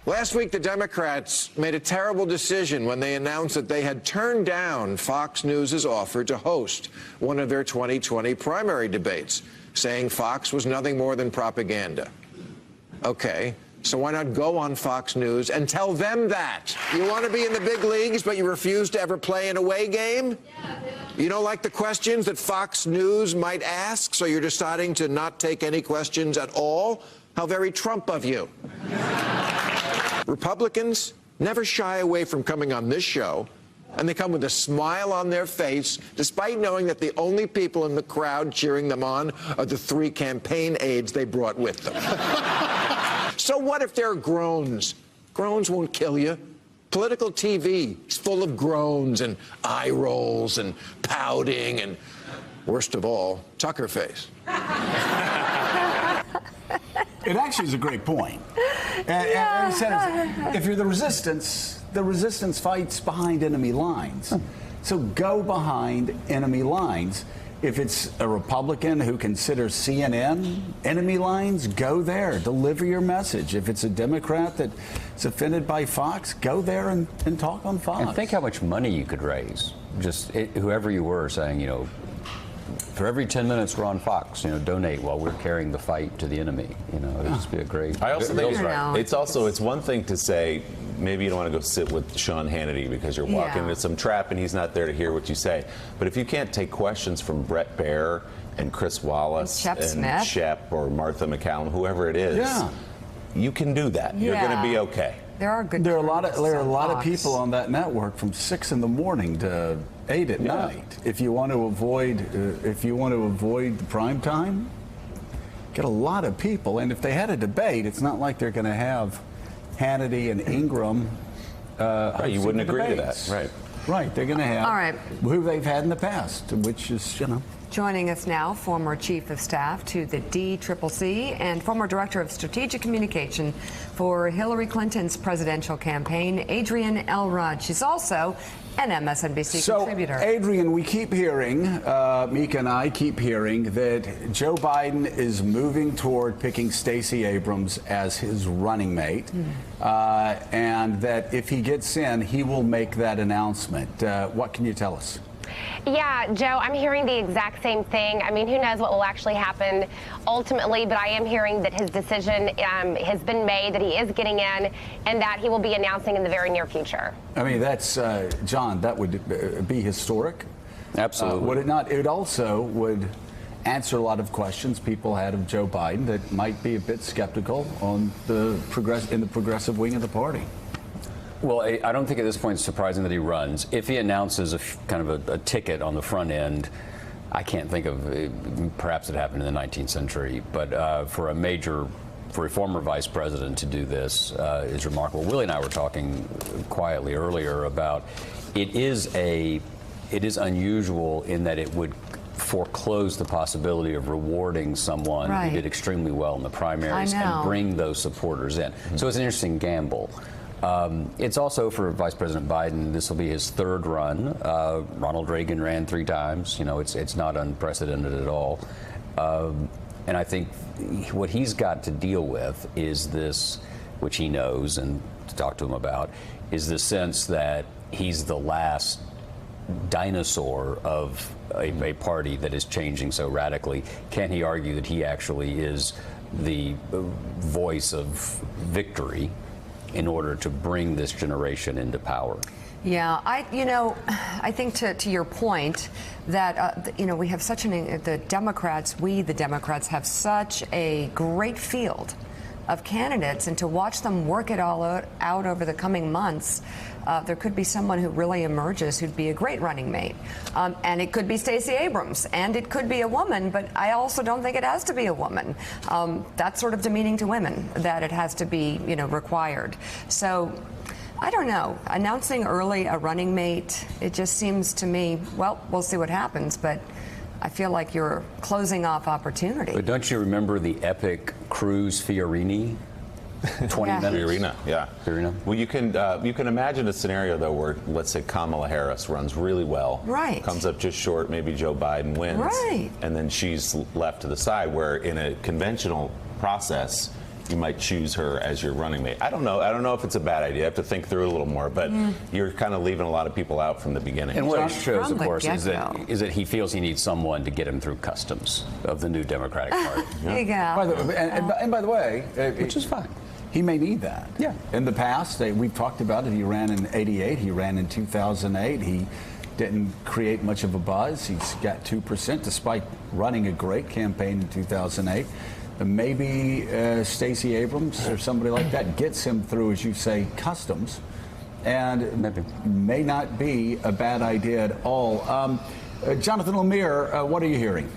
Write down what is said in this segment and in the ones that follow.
Last week, the Democrats made a terrible decision when they announced that they had turned down Fox News' offer to host one of their 2020 primary debates, saying Fox was nothing more than propaganda. Okay, so why not go on Fox News and tell them that? You want to be in the big leagues, but you refuse to ever play an away game? You don't like the questions that Fox News might ask, so you're deciding to not take any questions at all? How very Trump of you. Republicans never shy away from coming on this show, and they come with a smile on their face, despite knowing that the only people in the crowd cheering them on are the 3 campaign aides they brought with them. So what if there are groans? Groans won't kill you. Political TV is full of groans and eye rolls and pouting and, worst of all, Tucker face. It actually is a great point. And it says, if you're the resistance fights behind enemy lines. So go behind enemy lines. If it's a Republican who considers CNN enemy lines, go there. Deliver your message. If it's a Democrat that's offended by Fox, go there and talk on Fox. And think how much money you could raise. Just whoever you were saying, for every 10 minutes we're on Fox, donate while we're carrying the fight to the enemy. It'd just be a great. I also think it's one thing to say maybe you don't want to go sit with Sean Hannity because you're walking into some trap and he's not there to hear what you say. But if you can't take questions from Bret Baier and Chris Wallace and Shep or Martha McCallum, whoever it is, you can do that. You're going to be okay. There are a lot of people on that network from 6 in the morning to 8 at night. If you want to avoid the prime time, get a lot of people. And if they had a debate, it's not like they're going to have Hannity and Ingram. You wouldn't agree to that, right? Right. They're going to have who they've had in the past, which is Joining us now, former Chief of Staff to the DCCC and former Director of Strategic Communication for Hillary Clinton's presidential campaign, Adrienne Elrod. She's also an MSNBC contributor. Adrienne, we keep hearing, Mika and I keep hearing that Joe Biden is moving toward picking Stacey Abrams as his running mate, and that if he gets in, he will make that announcement. What can you tell us? Yeah, Joe, I'm hearing the exact same thing. I mean, who knows what will actually happen ultimately, but I am hearing that his decision has been made, that he is getting in, and that he will be announcing in the very near future. I mean, that's, John, that would be historic. Absolutely. Would it not? It also would answer a lot of questions people had of Joe Biden that might be a bit skeptical on the progressive wing of the party. Well, I don't think at this point it's surprising that he runs. If he announces kind of a ticket on the front end, I can't think of, perhaps it happened in the 19th century, but for a former vice president to do this is remarkable. Willie and I were talking quietly earlier about it is unusual in that it would foreclose the possibility of rewarding someone who did extremely well in the primaries and bring those supporters in. So it's an interesting gamble. It's also for Vice President Biden, this will be his 3rd run. Ronald Reagan ran 3 times. It's not unprecedented at all. And I think what he's got to deal with is this, which he knows and to talk to him about, is the sense that he's the last dinosaur of a party that is changing so radically. Can he argue that he actually is the voice of victory in order to bring this generation into power? Yeah, I think to your point that, we have such the Democrats have such a great field of candidates, and to watch them work it all out over the coming months, there could be someone who really emerges who'd be a great running mate. And it could be Stacey Abrams, and it could be a woman, but I also don't think it has to be a woman. That's sort of demeaning to women, that it has to be, required. So I don't know. Announcing early a running mate, it just seems to me, well, we'll see what happens, but I feel like you're closing off opportunity. But don't you remember the epic Cruz Fiorini? 20 minutes. Fiorina, yeah. Fiorina. Well, you can imagine a scenario though where, let's say, Kamala Harris runs really well, comes up just short, maybe Joe Biden wins, and then she's left to the side. Where in a conventional process, you might choose her as your running mate. I don't know. I don't know if it's a bad idea. I have to think through it a little more, but you're kind of leaving a lot of people out from the beginning. And what it shows, From of the course, is get-go. that he feels he needs someone to get him through customs of the new Democratic Party. There you go. And by the way, Which is fine. he may need that. Yeah. In the past, we've talked about it. He ran in '88. He ran in 2008. He didn't create much of a buzz. He's got 2% despite running a great campaign in 2008. Maybe Stacey Abrams or somebody like that gets him through, as you say, customs, and Maybe. may not be a bad idea at all. Jonathan Lemire, what are you hearing?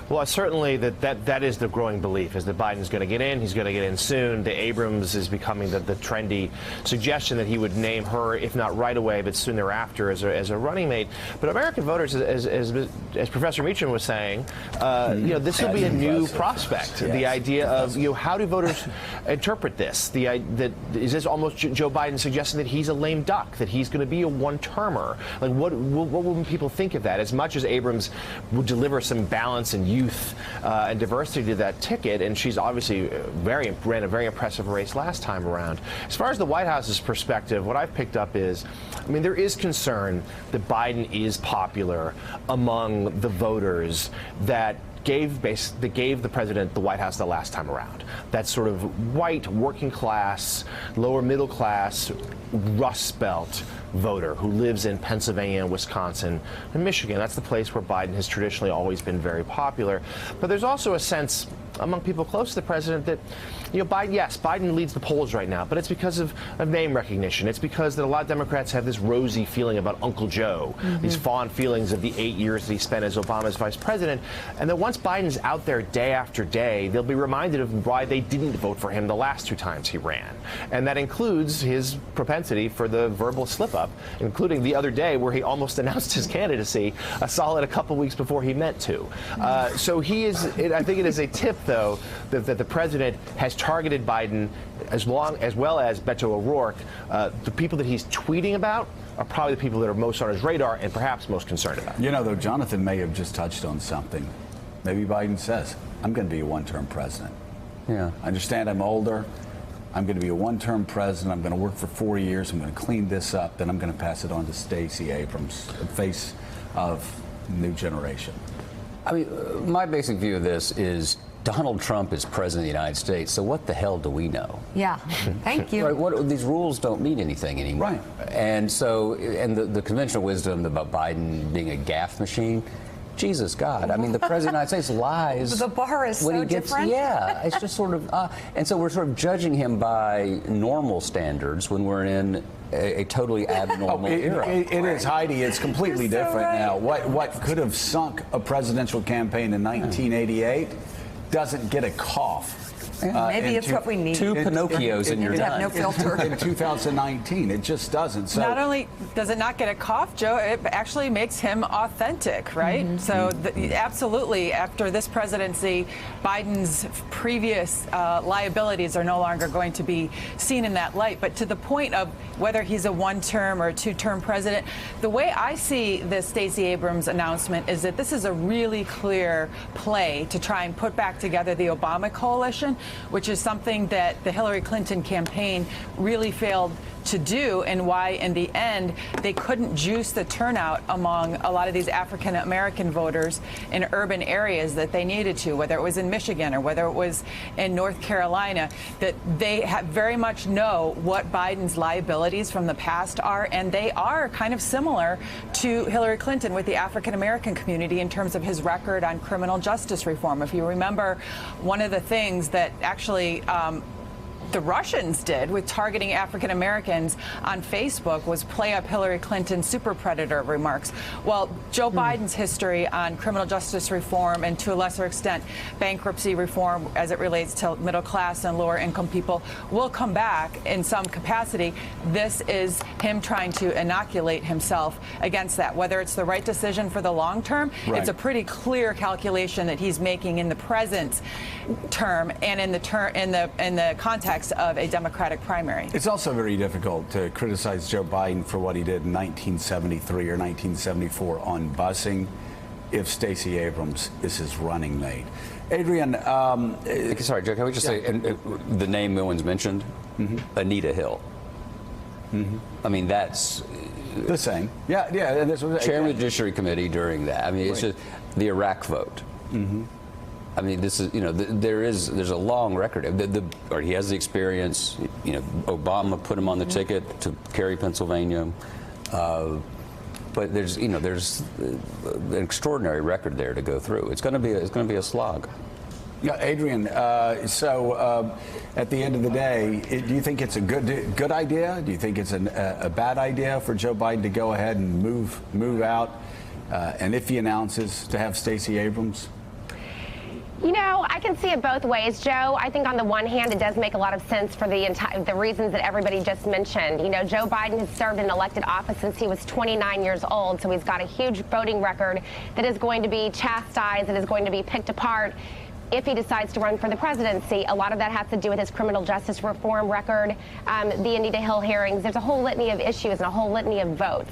Well, certainly that is the growing belief, is that Biden's going to get in. He's going to get in soon. The Abrams is becoming the trendy suggestion that he would name her, if not right away, but soon thereafter as a running mate. But American voters, as Professor Meacham was saying, this will be a new prospect. Yes. The idea of how do voters interpret this? Is this almost Joe Biden suggesting that he's a lame duck, that he's going to be a one-termer? Like, what will people think of that? As much as Abrams would deliver some balance and youth and diversity to that ticket, and she's obviously ran a very impressive race last time around. As far as the White House's perspective, what I've picked up is, there is concern that Biden is popular among the voters that gave the president the White House the last time around. That sort of white, working class, lower middle class, Rust Belt voter who lives in Pennsylvania, Wisconsin, and Michigan. That's the place where Biden has traditionally always been very popular. But there's also a sense among people close to the president that, Biden leads the polls right now, but it's because of name recognition. It's because that a lot of Democrats have this rosy feeling about Uncle Joe, these fond feelings of the 8 years that he spent as Obama's vice president, and that once Biden's out there day after day, they'll be reminded of why they didn't vote for him the last 2 times he ran. And that includes his propensity for the verbal slip-up, including the other day where he almost announced his candidacy a solid couple weeks before he meant to. So I think it is a tip, though, that the president has targeted Biden as well as Beto O'Rourke. The people that he's tweeting about are probably the people that are most on his radar and perhaps most concerned about. Though Jonathan may have just touched on something. Maybe Biden says, I'm going to be a one-term president. Yeah. I understand I'm older. I'm going to be a one-term president. I'm going to work for 4 years. I'm going to clean this up. Then I'm going to pass it on to Stacey Abrams, the face of new generation. My basic view of this is Donald Trump is president of the United States, so what the hell do we know? Yeah, thank you. Right, these rules don't mean anything anymore. Right. And so, the conventional wisdom about Biden being a gaffe machine, Jesus God. The president of the United States lies. The bar is when so he gets, different. Yeah, it's just sort of, and so we're sort of judging him by normal standards when we're in a totally abnormal era. It is, Heidi. It's completely You're so different right. now. What could have sunk a presidential campaign in 1988 doesn't get a cough. Maybe it's what we need. 2 Pinocchios and you're You'd have done. no filter. In 2019, it just doesn't. So Not only does it not get a cough, Joe, it actually makes him authentic, right? So absolutely, after this presidency, Biden's previous liabilities are no longer going to be seen in that light. But to the point of whether he's a one-term or a 2-term president, the way I see the Stacey Abrams announcement is that this is a really clear play to try and put back together the Obama coalition, which is something that the Hillary Clinton campaign really failed to do, and why in the end they couldn't juice the turnout among a lot of these African American voters in urban areas that they needed to, whether it was in Michigan or whether it was in North Carolina, that they very much know what Biden's liabilities from the past are, and they are kind of similar to Hillary Clinton with the African American community in terms of his record on criminal justice reform. If you remember, one of the things that actually the Russians did with targeting African Americans on Facebook was play up Hillary Clinton's super predator remarks. Well, Joe Biden's history on criminal justice reform and to a lesser extent bankruptcy reform as it relates to middle class and lower income people will come back in some capacity. This is him trying to inoculate himself against that. Whether it's the right decision for the long term, it's a pretty clear calculation that he's making in the present term and in the context of a Democratic primary. it's also very difficult to criticize Joe Biden for what he did in 1973 or 1974 on busing. if Stacey Abrams is his running mate. Adrian, sorry, Joe, can we just say the name no one's mentioned? Anita Hill. I mean, that's the same. Yeah. And this was chairman of the Judiciary Committee during that. I mean, it's just the Iraq vote. I mean, this is, there's a long record. Or he has the experience. Obama put him on the ticket to carry Pennsylvania. But there's an extraordinary record there to go through. It's going to be a slog. Yeah, Adrian. So at the end of the day, do you think it's a good idea? Do you think it's a bad idea for Joe Biden to go ahead and move out? And if he announces to have Stacey Abrams? I can see it both ways, Joe. I think on the one hand, it does make a lot of sense for the reasons that everybody just mentioned. Joe Biden has served in elected office since he was 29 years old, so he's got a huge voting record that is going to be chastised, that is going to be picked apart if he decides to run for the presidency. A lot of that has to do with his criminal justice reform record, the Anita Hill hearings. There's a whole litany of issues and a whole litany of votes.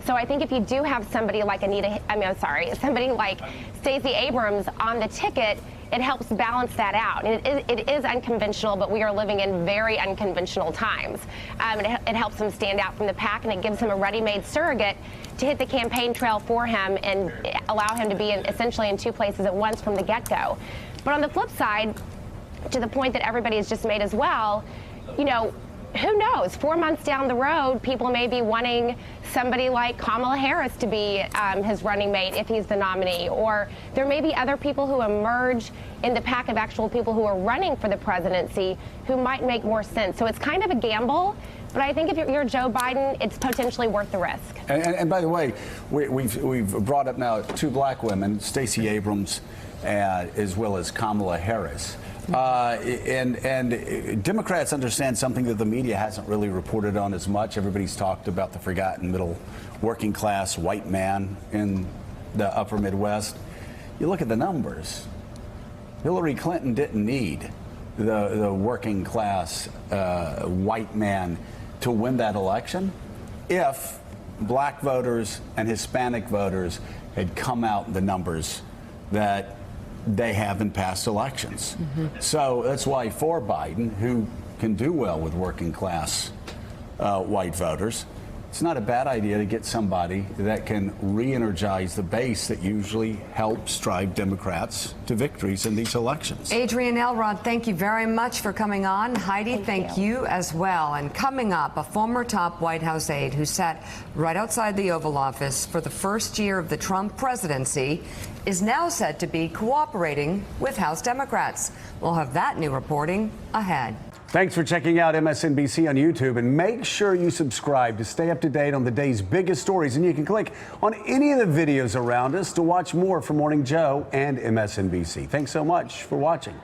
So I think if you do have somebody like somebody like Stacey Abrams on the ticket, it helps balance that out. And it is unconventional, but we are living in very unconventional times. It helps him stand out from the pack, and it gives him a ready-made surrogate to hit the campaign trail for him and allow him to be essentially in two places at once from the get-go. But on the flip side, to the point that everybody has just made as well, who knows? 4 months down the road, people may be wanting somebody like Kamala Harris to be his running mate if he's the nominee. Or there may be other people who emerge in the pack of actual people who are running for the presidency who might make more sense. So it's kind of a gamble. But I think if you're Joe Biden, it's potentially worth the risk. And by the way, we've brought up now two black women, Stacey Abrams as well as Kamala Harris. And Democrats understand something that the media hasn't really reported on as much. Everybody's talked about the forgotten middle working class white man in the upper Midwest. You look at the numbers. Hillary Clinton didn't need the working class white man to win that election if black voters and Hispanic voters had come out in the numbers that they have in past elections. So that's why for Biden, who can do well with working class white voters, it's not a bad idea to get somebody that can re-energize the base that usually helps drive Democrats to victories in these elections. Adrian Elrod, thank you very much for coming on. Heidi, thank you as well. And coming up, a former top White House aide who sat right outside the Oval Office for the first year of the Trump presidency is now said to be cooperating with House Democrats. We'll have that new reporting ahead. Thanks for checking out MSNBC on YouTube, and make sure you subscribe to stay up to date on the day's biggest stories. And you can click on any of the videos around us to watch more from Morning Joe and MSNBC. Thanks so much for watching.